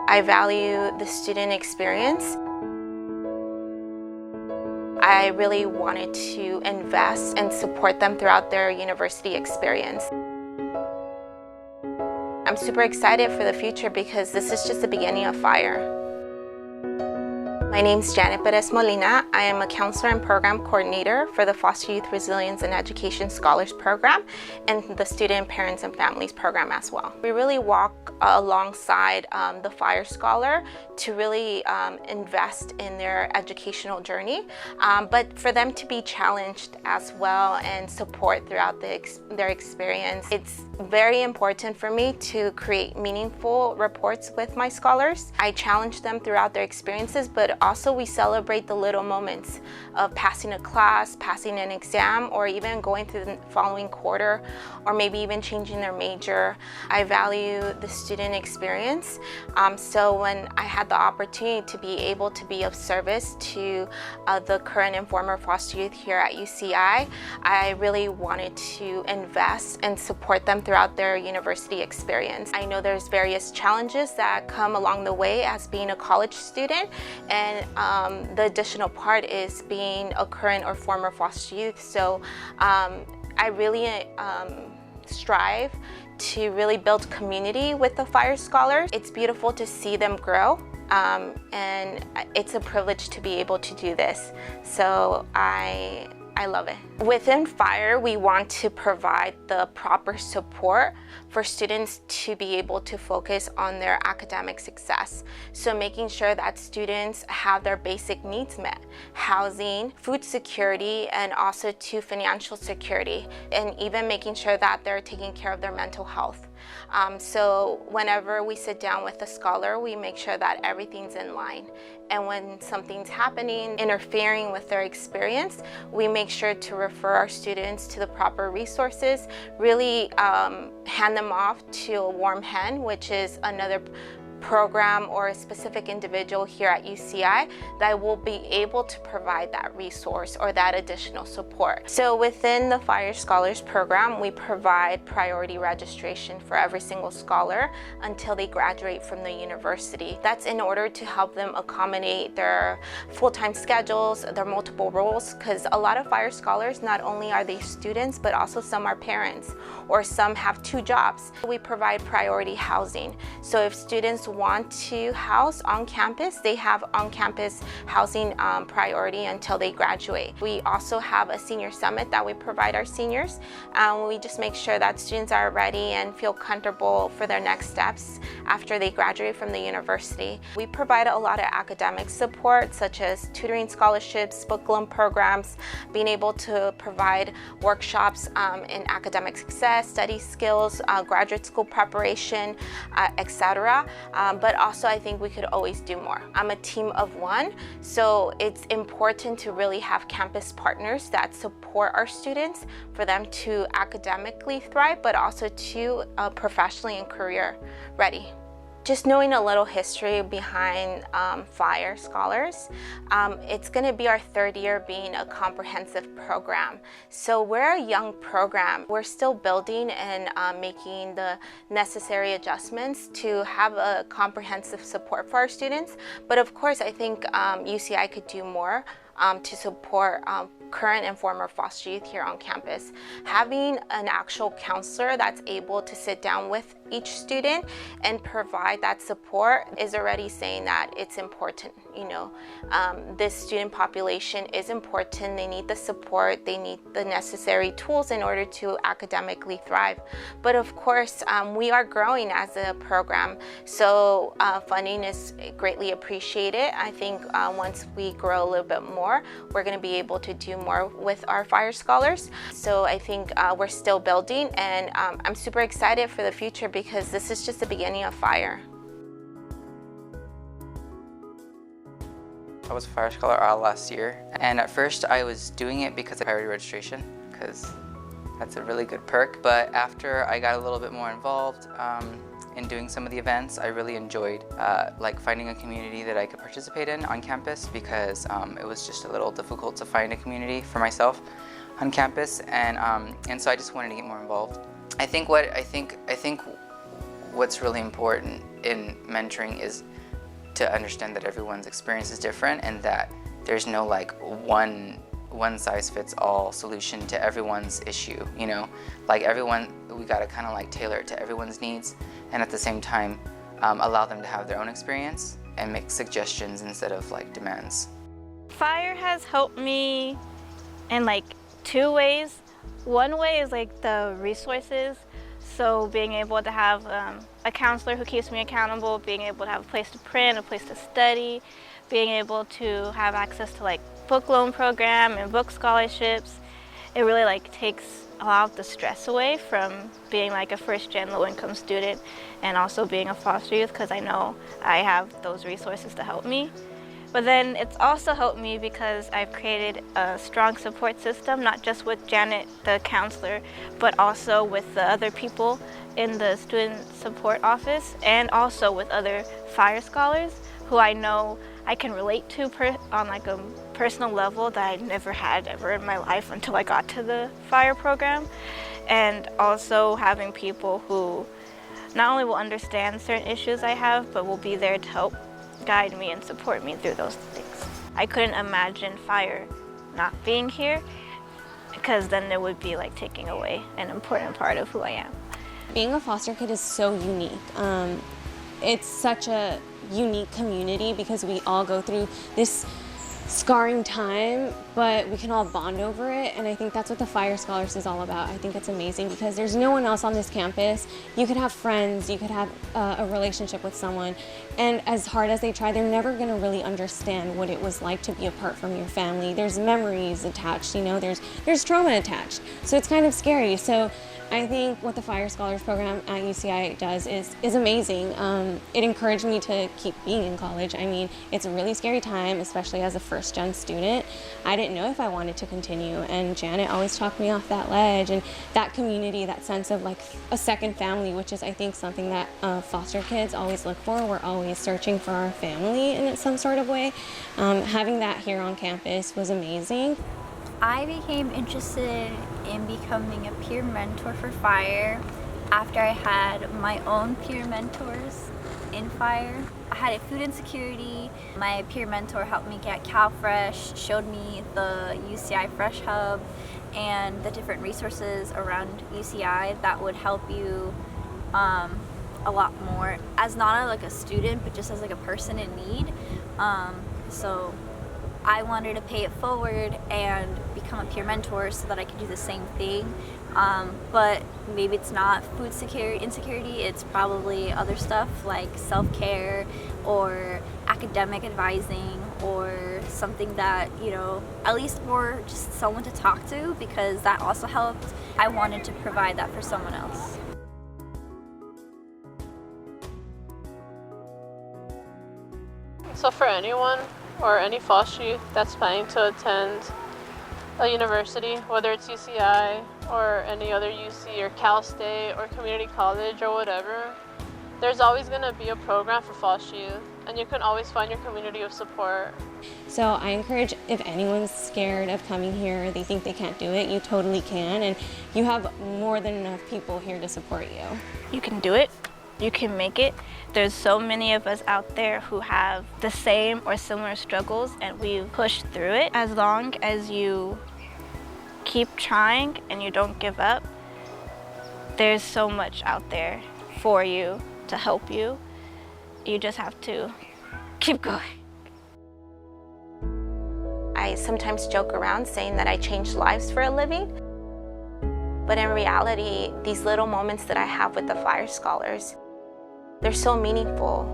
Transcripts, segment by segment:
I value the student experience. I really wanted to invest and support them throughout their university experience. I'm super excited for the future because this is just the beginning of FYRE. My name is Janet Perez Molina. I am a counselor and program coordinator for the Foster Youth Resilience and Education Scholars Program and the Student Parents and Families Program as well. We really walk alongside the FYRE Scholar to really invest in their educational journey, but for them to be challenged as well and support throughout their experience. It's very important for me to create meaningful reports with my scholars. I challenge them throughout their experiences, but also we celebrate the little moments of passing a class, passing an exam, or even going through the following quarter, or maybe even changing their major. I value the student experience. So when I had the opportunity to be able to be of service to the current and former foster youth here at UCI, I really wanted to invest and support them throughout their university experience. I know there's various challenges that come along the way as being a college student, and the additional part is being a current or former foster youth. So I really strive to really build community with the FYRE Scholars. It's beautiful to see them grow, and it's a privilege to be able to do this. So I love it. Within FYRE, we want to provide the proper support for students to be able to focus on their academic success. So making sure that students have their basic needs met, housing, food security, and also to financial security, and even making sure that they're taking care of their mental health. So whenever we sit down with a scholar, we make sure that everything's in line. And when something's happening, interfering with their experience, we make sure to refer our students to the proper resources, really hand them off to a warm hand, which is another program or a specific individual here at UCI that will be able to provide that resource or that additional support. So within the FYRE Scholars Program, we provide priority registration for every single scholar until they graduate from the university. That's in order to help them accommodate their full-time schedules, their multiple roles, because a lot of FYRE Scholars, not only are they students, but also some are parents, or some have 2 jobs. We provide priority housing. So if students want to house on campus, they have on-campus housing priority until they graduate. We also have a senior summit that we provide our seniors. We just make sure that students are ready and feel comfortable for their next steps after they graduate from the university. We provide a lot of academic support, such as tutoring scholarships, book loan programs, being able to provide workshops in academic success, study skills, graduate school preparation, etc. But also I think we could always do more. I'm a team of one, so it's important to really have campus partners that support our students for them to academically thrive, but also to professionally and career ready. Just knowing a little history behind FYRE Scholars, it's going to be our 3rd year being a comprehensive program. So we're a young program. We're still building and making the necessary adjustments to have a comprehensive support for our students. But of course, I think UCI could do more to support current and former foster youth here on campus. Having an actual counselor that's able to sit down with each student and provide that support is already saying that it's important. You know, this student population is important. They need the support, they need the necessary tools in order to academically thrive. But of course, we are growing as a program, so funding is greatly appreciated. I think once we grow a little bit more, we're going to be able to do more with our FYRE Scholars. So I think we're still building, and I'm super excited for the future because this is just the beginning of FYRE. I was a FYRE Scholar all last year, and at first I was doing it because of priority registration, because that's a really good perk. But after I got a little bit more involved in doing some of the events, I really enjoyed like finding a community that I could participate in on campus, because it was just a little difficult to find a community for myself on campus, and so I just wanted to get more involved. I think what's really important in mentoring is to understand that everyone's experience is different and that there's no like one size fits all solution to everyone's issue, you know? Like everyone, we gotta kind of like tailor it to everyone's needs, and at the same time allow them to have their own experience and make suggestions instead of like demands. FYRE has helped me in like 2 ways. One way is like the resources. So being able to have a counselor who keeps me accountable, being able to have a place to print, a place to study, being able to have access to like book loan program and book scholarships. It really like takes a lot of the stress away from being like a first-gen low-income student and also being a foster youth, because I know I have those resources to help me. But then it's also helped me because I've created a strong support system, not just with Janet, the counselor, but also with the other people in the student support office and also with other FYRE scholars who I know I can relate to on like a personal level that I never had ever in my life until I got to the FYRE program. And also having people who not only will understand certain issues I have, but will be there to help guide me and support me through those things. I couldn't imagine FYRE not being here, because then it would be like taking away an important part of who I am. Being a foster kid is so unique. It's such a unique community because we all go through this scarring time, but we can all bond over it, and I think that's what the FYRE Scholars is all about. I think it's amazing because there's no one else on this campus. You could have friends, you could have a relationship with someone, and as hard as they try, they're never going to really understand what it was like to be apart from your family. There's memories attached, you know, there's trauma attached, so it's kind of scary. So I think what the FYRE Scholars Program at UCI does is amazing. It encouraged me to keep being in college. I mean, it's a really scary time, especially as a first-gen student. I didn't know if I wanted to continue, and Janet always talked me off that ledge, and that community, that sense of like a second family, which is I think something that foster kids always look for. We're always searching for our family in some sort of way. Having that here on campus was amazing. I became interested in becoming a peer mentor for FYRE after I had my own peer mentors in FYRE. I had a food insecurity. My peer mentor helped me get CalFresh, showed me the UCI Fresh Hub and the different resources around UCI that would help you a lot more as not like a student, but just as like a person in need. So I wanted to pay it forward and become a peer mentor so that I could do the same thing. But maybe it's not food insecurity, it's probably other stuff like self-care or academic advising or something that, you know, at least more just someone to talk to, because that also helped. I wanted to provide that for someone else. So for anyone or any foster youth that's planning to attend a university, whether it's UCI or any other UC or Cal State or community college or whatever, there's always going to be a program for foster youth, and you can always find your community of support. So I encourage, if anyone's scared of coming here, they think they can't do it, you totally can, and you have more than enough people here to support you. You can do it. You can make it. There's so many of us out there who have the same or similar struggles, and we've pushed through it. As long as you keep trying and you don't give up, there's so much out there for you to help you. You just have to keep going. I sometimes joke around saying that I change lives for a living, but in reality, these little moments that I have with the FYRE Scholars, they're so meaningful.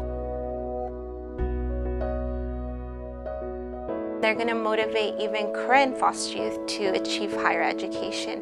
They're going to motivate even current foster youth to achieve higher education.